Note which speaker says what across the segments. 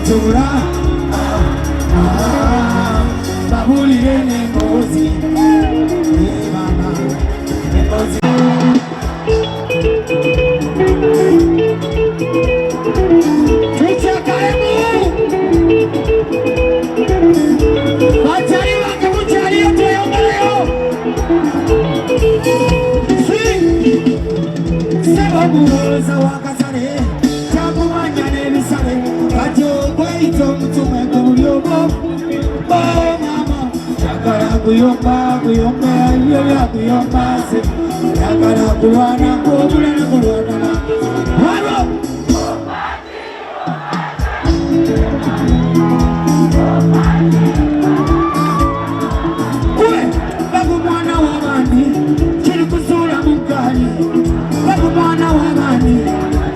Speaker 1: Tora babulire n'emboozi mama emboozi tucyakalemu bakyali bange mukyaliyo tweyongerayo sebamuwooza wakasale kyakumanya n'ebisale kati okweyita omutume ku buli omu mama yakala kuyomba kuyomba ebyo byakuyomba se yakala kulwana ng'obulala kulwanala wano kwe bagumwana w'abandi kiri kusuula mu ggaali bagumwana w'abandi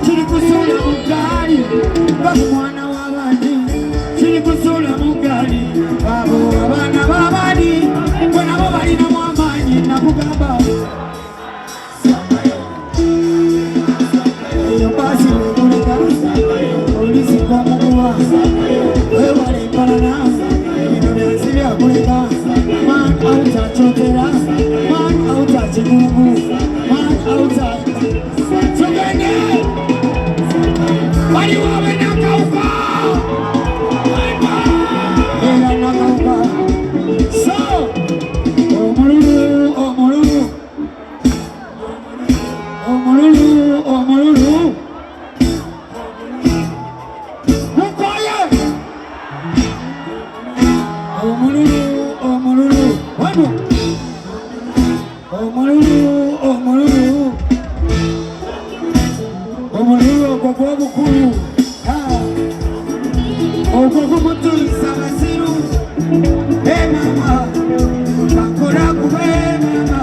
Speaker 1: kiri kusuula mu ggaali bagumwana w'abandi kiri kusuula mu ggaali abo abaana b'abandi bwe nabo balinamu amaanyi nakugamba eyo baasi wekuleka olisika omuguwa wewala empalana ebino byansi byakuleka man auta kyotera man auta kigungu man auta tugende waliwo abenakawuka era nakawuka so omululu omululu omululu omululu mukoye omululu omululu wano omululu omululu omululu ogwo gw'obukulu ogwo gumutuliza abasiru mama bakola kube mama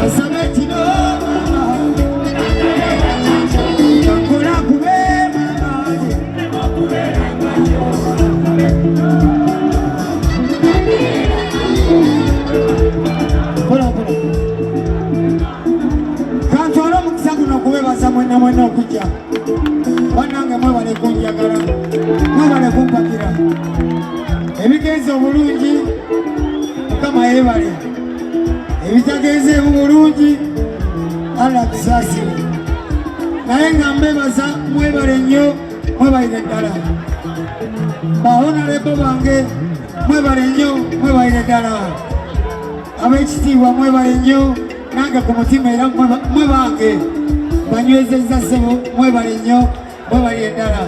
Speaker 1: asabe kino mama bakola kube mama kola kola kantwala omukisa guno okubebaza mwena mwena okujja bannange mwebale kunjagala mwebale kumpakira ebigenze obulungi mukama yeebale ebitagenzeemu bulungi alla tusaasire naye nga mbebaza mwebale nnyo mwebalire ddala bahonalebo bange mwebale nnyo mwebalire ddala ab'ekitiibwa mwebale nnyo nange ku mutima era mwebange banywezezza ssebo mwebale nnyo mwebalire ddala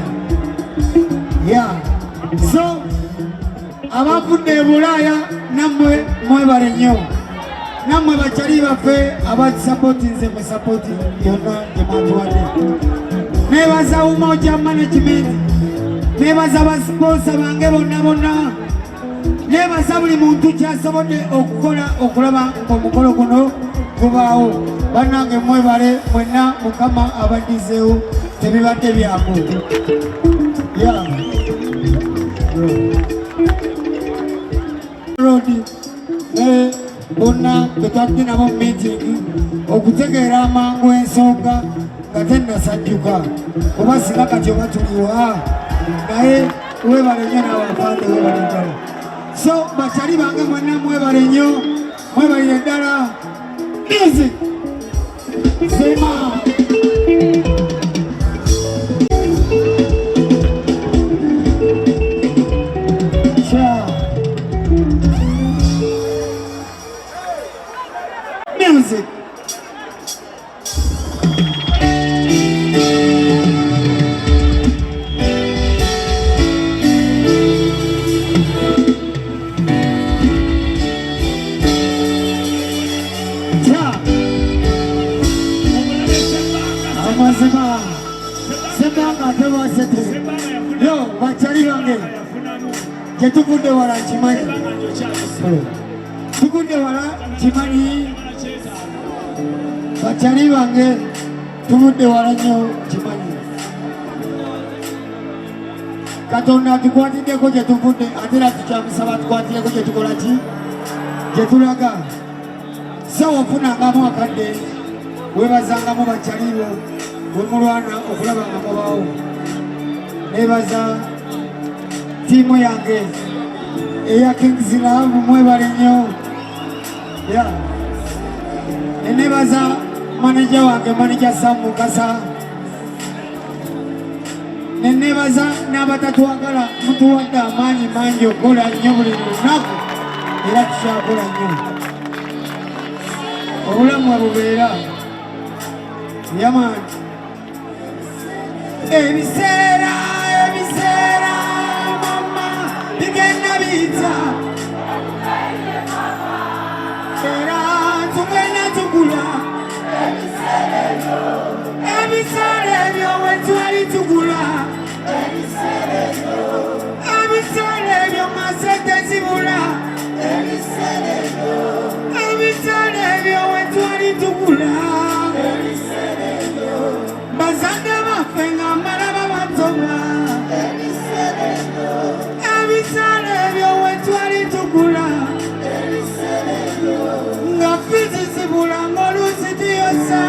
Speaker 1: ya so abavudde e Bulaaya nammwe mwebale nnyo nammwe bakyali baffe abasapootinze mu sapooti yonna gye mwatuwadde neebaza Umoja Management neebaza basipoosa bange bonna bonna neebaza buli muntu kyasobodde okukola okulaba ng'omukolo guno gubaawo bannange mwebale mwenna mukama abaddizeewo tebibadde byangu rodi bonna betwadde nabo mu miitingi okutegeera amangu ensonga nga tennasajjuka oba singa kati oba tuliwa naye webale nnyo n'abafaande webale ddala so bakyali bange mwenna mwebale nnyo mwebalire ddala music sema music. Yo, bakyali bange tetuvudde wala nkimanyi tuvudde wala nkimanyi bakyali bange tuvudde wala nnyo kimanyi Katonda atukwatiddeko gye tuvudde ate era tukyamusaba atukwatiddeko gye tukola ki gye tulaga so ofunangamu akadde webazangamu bakyalibo bwe mulwana okulaba nga mubaawo nebaza tiimu yange eya Kings Love mwebale nnyo nebaza manager wange manager Sam Mukasa nebaza n'abatatwagala mutuwadde amaanyi mangi okola nnyo buli lunaku era tukyakola nnyo obulamu bubeera yamaani ebiseera mama bigenda biyita era tugenda tugula ebiseera ebyo we twali tugula ebiseera ebyo masente zibula ebiseera ebyo we twali tugula bazadde baffe nga mbalaba batoba ebiseera ebyo we twali tugula nga fizi zibula ng'oluusi tuyosa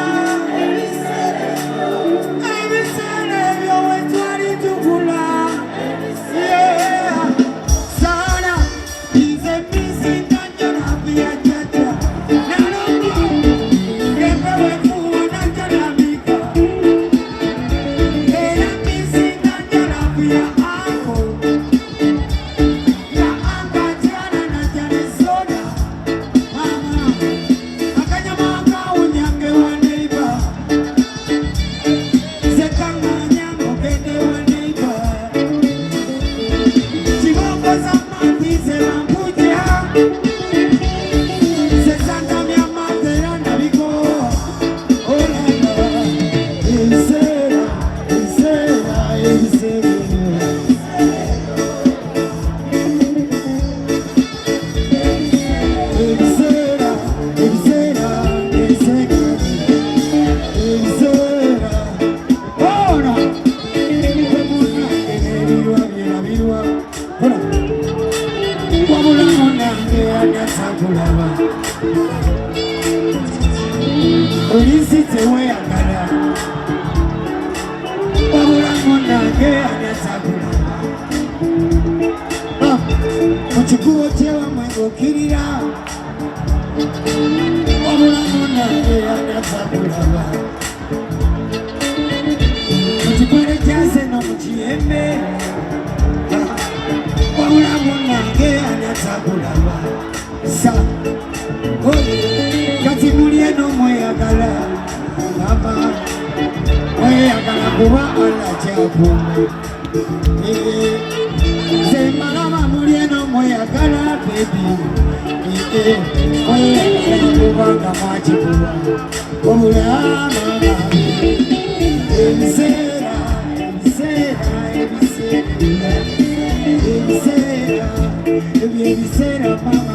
Speaker 1: ebiseera ebyo we twali tugula saana nze misinga nnyo naavu ya jjajja nalongo ngembe bwekuwa najjanabika era misinga nnyo naavu ya ako ya angatyana najjanesoda mama akanyama akawunyange wa neiba zekanganya ngogende wa neiba kiboko z'amazzi zebampuja zezantamya amazzi era nabiko olaba ebiseera ebiseera ebiseera ebiseera ebiseera ebiseera ebiseera ona emunange n'ebirwa byerabirwa kola wabula munange anyasa kulaba olisi teweyagala wabula munange anyasa kulaba mu kikubo kyewamwe ng'okkirira wabula munange anyasa kulaba mu kikwere kyase no mu kiyembe wabula munange anyasa kulaba sa kati muli eno mweyagala mama mweyagala kuba Allah kyakuuma nze malaba muli eno mweyagala bebi mweyagala kubanga mwakikuba wabula mama ebiseera ebiseera ebiseera ebiseera ebyo ebiseera mama